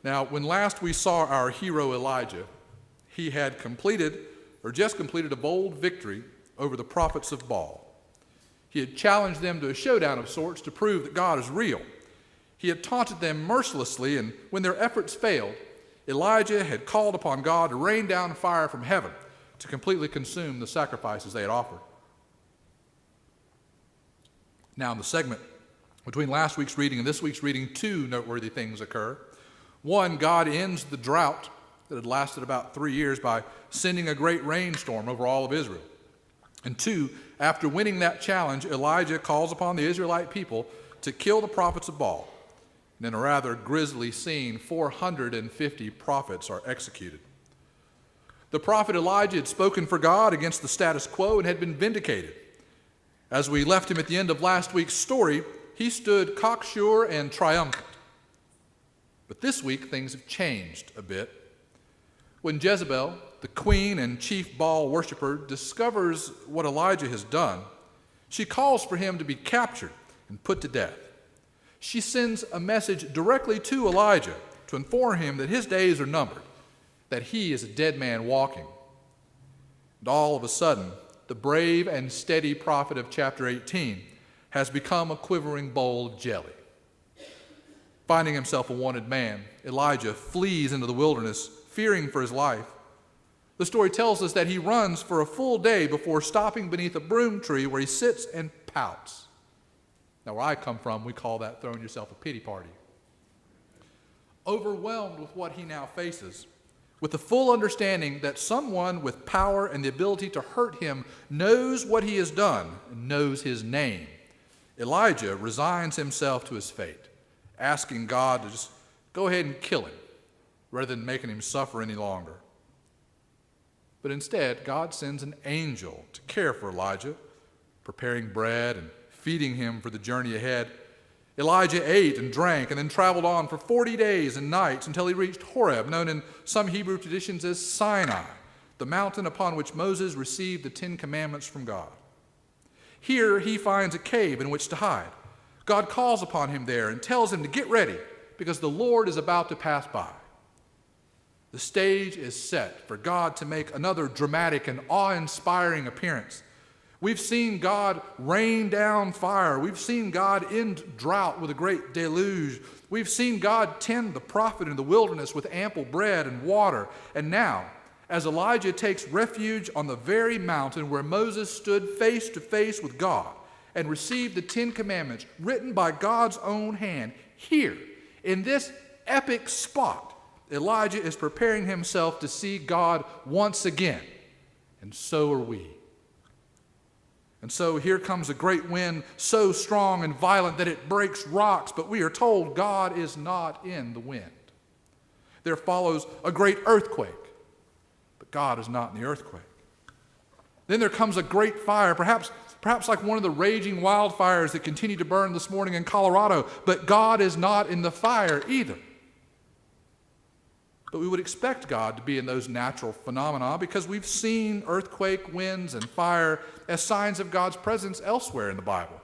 Now, when last we saw our hero Elijah, he had just completed a bold victory over the prophets of Baal. He had challenged them to a showdown of sorts to prove that God is real. He had taunted them mercilessly, and when their efforts failed, Elijah had called upon God to rain down fire from heaven to completely consume the sacrifices they had offered. Now, in the segment between last week's reading and this week's reading, two noteworthy things occur. One, God ends the drought that had lasted about 3 years by sending a great rainstorm over all of Israel. And two, after winning that challenge, Elijah calls upon the Israelite people to kill the prophets of Baal. And in a rather grisly scene, 450 prophets are executed. The prophet Elijah had spoken for God against the status quo and had been vindicated. As we left him at the end of last week's story, he stood cocksure and triumphant. But this week, things have changed a bit. When Jezebel, the queen and chief Baal worshiper, discovers what Elijah has done, she calls for him to be captured and put to death. She sends a message directly to Elijah to inform him that his days are numbered, that he is a dead man walking. And all of a sudden, the brave and steady prophet of chapter 18 has become a quivering bowl of jelly. Finding himself a wanted man, Elijah flees into the wilderness, fearing for his life. The story tells us that he runs for a full day before stopping beneath a broom tree where he sits and pouts. Now, where I come from, we call that throwing yourself a pity party. Overwhelmed with what he now faces, with the full understanding that someone with power and the ability to hurt him knows what he has done and knows his name, Elijah resigns himself to his fate, asking God to just go ahead and kill him rather than making him suffer any longer. But instead, God sends an angel to care for Elijah, preparing bread and feeding him for the journey ahead. Elijah ate and drank and then traveled on for 40 days and nights until he reached Horeb, known in some Hebrew traditions as Sinai, the mountain upon which Moses received the 10 Commandments from God. Here he finds a cave in which to hide. God calls upon him there and tells him to get ready because the Lord is about to pass by. The stage is set for God to make another dramatic and awe-inspiring appearance. We've seen God rain down fire. We've seen God end drought with a great deluge. We've seen God tend the prophet in the wilderness with ample bread and water. And now, as Elijah takes refuge on the very mountain where Moses stood face to face with God and received the 10 Commandments written by God's own hand, here, in this epic spot, Elijah is preparing himself to see God once again. And so are we. And so here comes a great wind, so strong and violent that it breaks rocks, but we are told God is not in the wind. There follows a great earthquake, but God is not in the earthquake. Then there comes a great fire, perhaps like one of the raging wildfires that continue to burn this morning in Colorado, but God is not in the fire either. But we would expect God to be in those natural phenomena because we've seen earthquake, winds, and fire as signs of God's presence elsewhere in the Bible.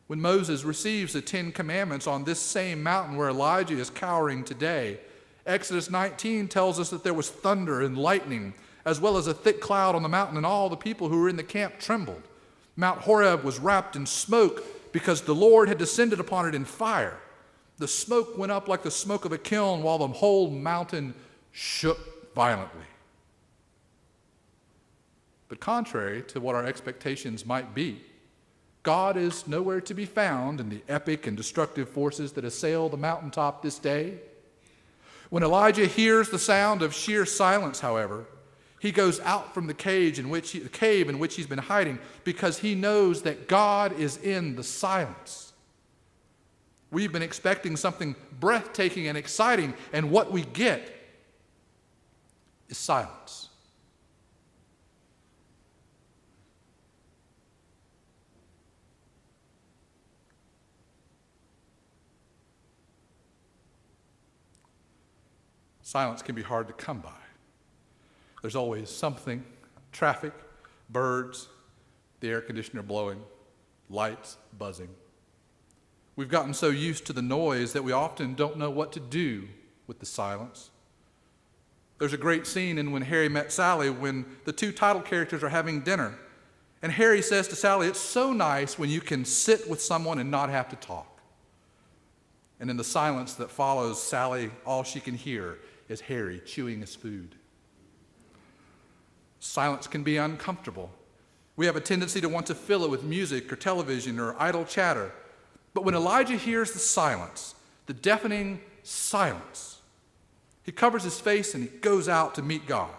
When Moses receives the 10 Commandments on this same mountain where Elijah is cowering today, Exodus 19 tells us that there was thunder and lightning, as well as a thick cloud on the mountain, and all the people who were in the camp trembled. Mount Horeb was wrapped in smoke because the Lord had descended upon it in fire. The smoke went up like the smoke of a kiln while the whole mountain shook violently. But contrary to what our expectations might be, God is nowhere to be found in the epic and destructive forces that assail the mountaintop this day. When Elijah hears the sound of sheer silence, however, he goes out from the cave in which he's been hiding because he knows that God is in the silence. We've been expecting something breathtaking and exciting, and what we get is silence. Silence can be hard to come by. There's always something, traffic, birds, the air conditioner blowing, lights buzzing. We've gotten so used to the noise that we often don't know what to do with the silence. There's a great scene in When Harry Met Sally when the two title characters are having dinner. And Harry says to Sally, "It's so nice when you can sit with someone and not have to talk." And in the silence that follows, Sally, all she can hear is Harry chewing his food. Silence can be uncomfortable. We have a tendency to want to fill it with music or television or idle chatter. But when Elijah hears the silence, the deafening silence, he covers his face and he goes out to meet God.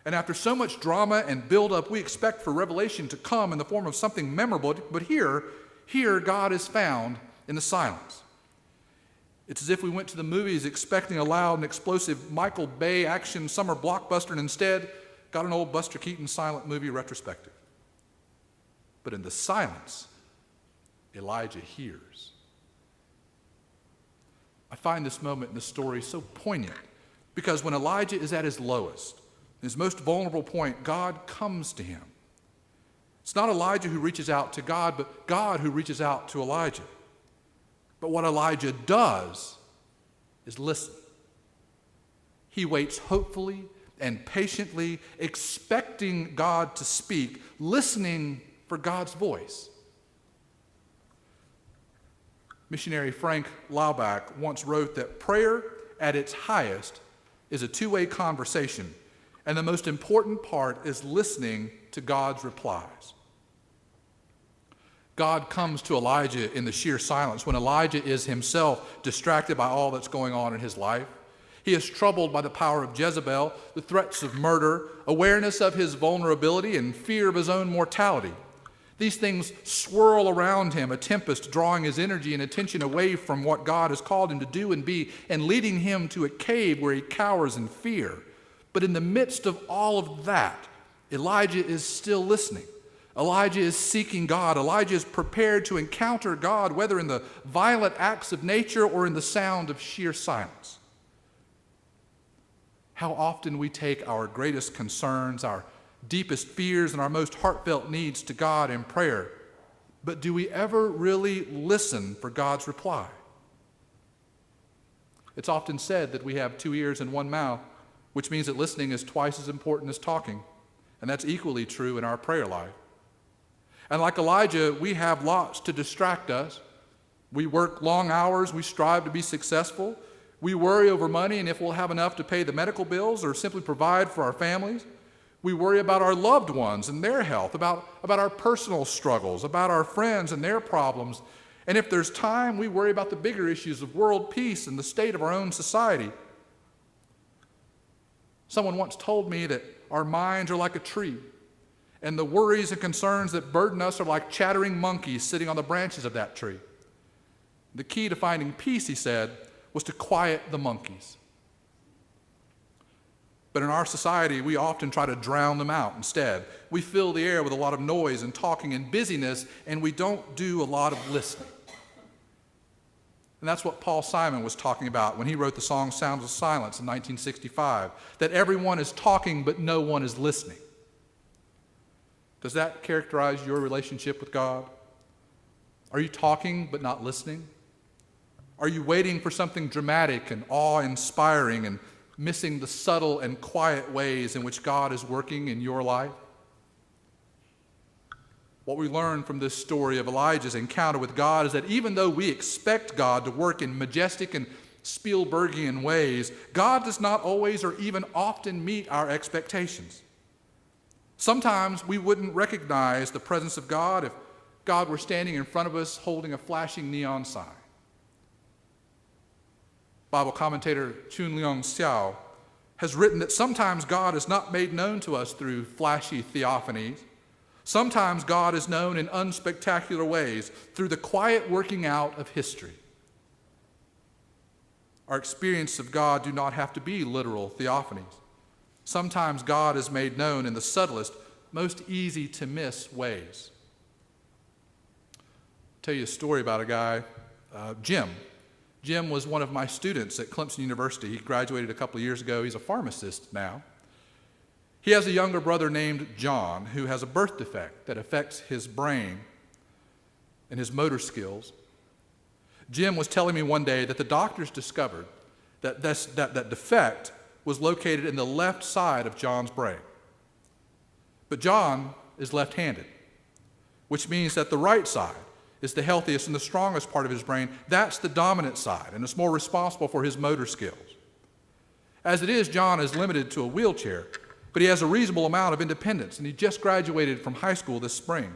And after so much drama and buildup, we expect for revelation to come in the form of something memorable. But here God is found in the silence. It's as if we went to the movies expecting a loud and explosive Michael Bay action summer blockbuster and instead got an old Buster Keaton silent movie retrospective. But in the silence, Elijah hears. I find this moment in the story so poignant because when Elijah is at his lowest, his most vulnerable point, God comes to him. It's not Elijah who reaches out to God, but God who reaches out to Elijah. But what Elijah does is listen. He waits hopefully and patiently, expecting God to speak, listening for God's voice. Missionary Frank Laubach once wrote that prayer at its highest is a two-way conversation, and the most important part is listening to God's replies. God comes to Elijah in the sheer silence when Elijah is himself distracted by all that's going on in his life. He is troubled by the power of Jezebel, the threats of murder, awareness of his vulnerability, and fear of his own mortality. These things swirl around him, a tempest drawing his energy and attention away from what God has called him to do and be, and leading him to a cave where he cowers in fear. But in the midst of all of that, Elijah is still listening. Elijah is seeking God. Elijah is prepared to encounter God, whether in the violent acts of nature or in the sound of sheer silence. How often we take our greatest concerns, our deepest fears, and our most heartfelt needs to God in prayer, but do we ever really listen for God's reply? It's often said that we have 2 ears and 1 mouth, which means that listening is twice as important as talking, and that's equally true in our prayer life. And like Elijah, we have lots to distract us. We work long hours, we strive to be successful, we worry over money and if we'll have enough to pay the medical bills or simply provide for our families. We worry about our loved ones and their health, about our personal struggles, about our friends and their problems. And if there's time, we worry about the bigger issues of world peace and the state of our own society. Someone once told me that our minds are like a tree, and the worries and concerns that burden us are like chattering monkeys sitting on the branches of that tree. The key to finding peace, he said, was to quiet the monkeys. But in our society, we often try to drown them out instead. We fill the air with a lot of noise and talking and busyness, and we don't do a lot of listening. And that's what Paul Simon was talking about when he wrote the song Sounds of Silence in 1965, that everyone is talking but no one is listening. Does that characterize your relationship with God? Are you talking but not listening? Are you waiting for something dramatic and awe-inspiring and missing the subtle and quiet ways in which God is working in your life? What we learn from this story of Elijah's encounter with God is that even though we expect God to work in majestic and Spielbergian ways, God does not always or even often meet our expectations. Sometimes we wouldn't recognize the presence of God if God were standing in front of us holding a flashing neon sign. Bible commentator Chun Leong Xiao has written that sometimes God is not made known to us through flashy theophanies. Sometimes God is known in unspectacular ways through the quiet working out of history. Our experience of God do not have to be literal theophanies. Sometimes God is made known in the subtlest, most easy to miss ways. I'll tell you a story about a guy, Jim. Jim was one of my students at Clemson University. He graduated a couple of years ago. He's a pharmacist now. He has a younger brother named John who has a birth defect that affects his brain and his motor skills. Jim was telling me one day that the doctors discovered that defect was located in the left side of John's brain. But John is left-handed, which means that the right side is the healthiest and the strongest part of his brain. That's the dominant side, and it's more responsible for his motor skills. As it is, John is limited to a wheelchair, but he has a reasonable amount of independence, and he just graduated from high school this spring.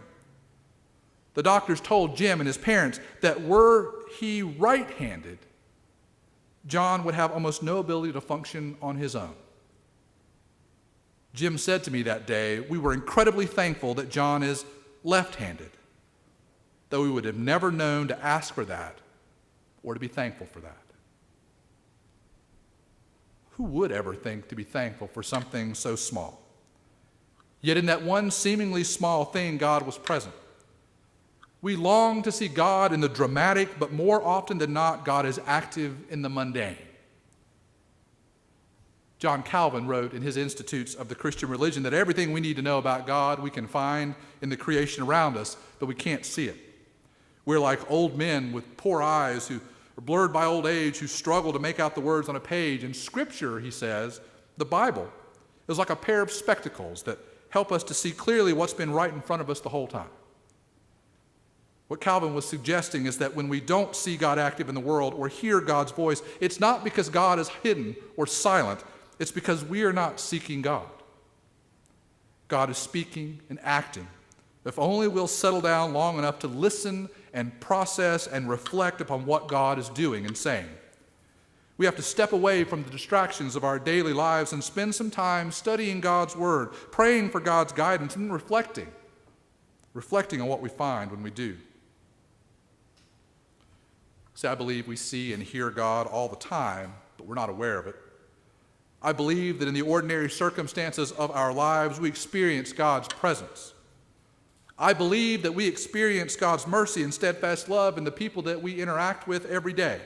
The doctors told Jim and his parents that were he right-handed, John would have almost no ability to function on his own. Jim said to me that day, we were incredibly thankful that John is left-handed, though we would have never known to ask for that or to be thankful for that. Who would ever think to be thankful for something so small? Yet in that one seemingly small thing, God was present. We long to see God in the dramatic, but more often than not, God is active in the mundane. John Calvin wrote in his Institutes of the Christian Religion that everything we need to know about God we can find in the creation around us, but we can't see it. We're like old men with poor eyes who are blurred by old age, who struggle to make out the words on a page. And Scripture, he says, the Bible, is like a pair of spectacles that help us to see clearly what's been right in front of us the whole time. What Calvin was suggesting is that when we don't see God active in the world or hear God's voice, it's not because God is hidden or silent. It's because we are not seeking God. God is speaking and acting. If only we'll settle down long enough to listen and process and reflect upon what God is doing and saying. We have to step away from the distractions of our daily lives and spend some time studying God's Word, praying for God's guidance, and reflecting on what we find when we do. See, I believe we see and hear God all the time, but we're not aware of it. I believe that in the ordinary circumstances of our lives, we experience God's presence. I believe that we experience God's mercy and steadfast love in the people that we interact with every day.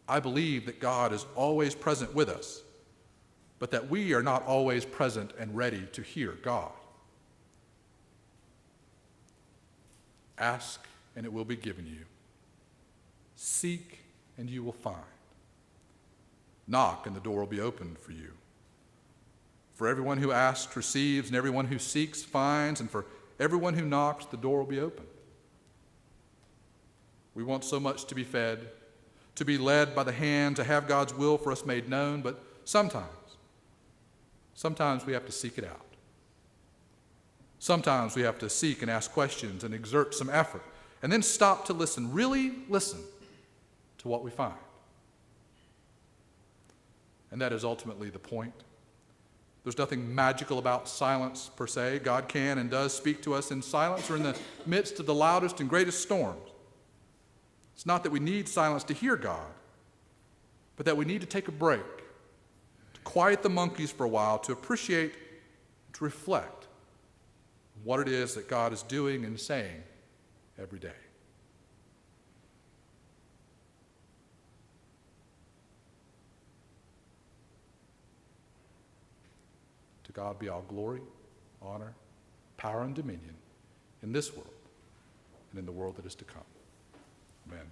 I believe that God is always present with us, but that we are not always present and ready to hear God. Ask, and it will be given you. Seek, and you will find. Knock, and the door will be opened for you. For everyone who asks receives, and everyone who seeks finds, and for everyone who knocks, the door will be opened. We want so much to be fed, to be led by the hand, to have God's will for us made known, but sometimes we have to seek it out. Sometimes we have to seek and ask questions and exert some effort, and then stop to listen, really listen to what we find. And that is ultimately the point. There's nothing magical about silence per se. God can and does speak to us in silence or in the midst of the loudest and greatest storms. It's not that we need silence to hear God, but that we need to take a break, to quiet the monkeys for a while, to appreciate, to reflect on what it is that God is doing and saying every day. To God be all glory, honor, power, and dominion in this world and in the world that is to come. Amen.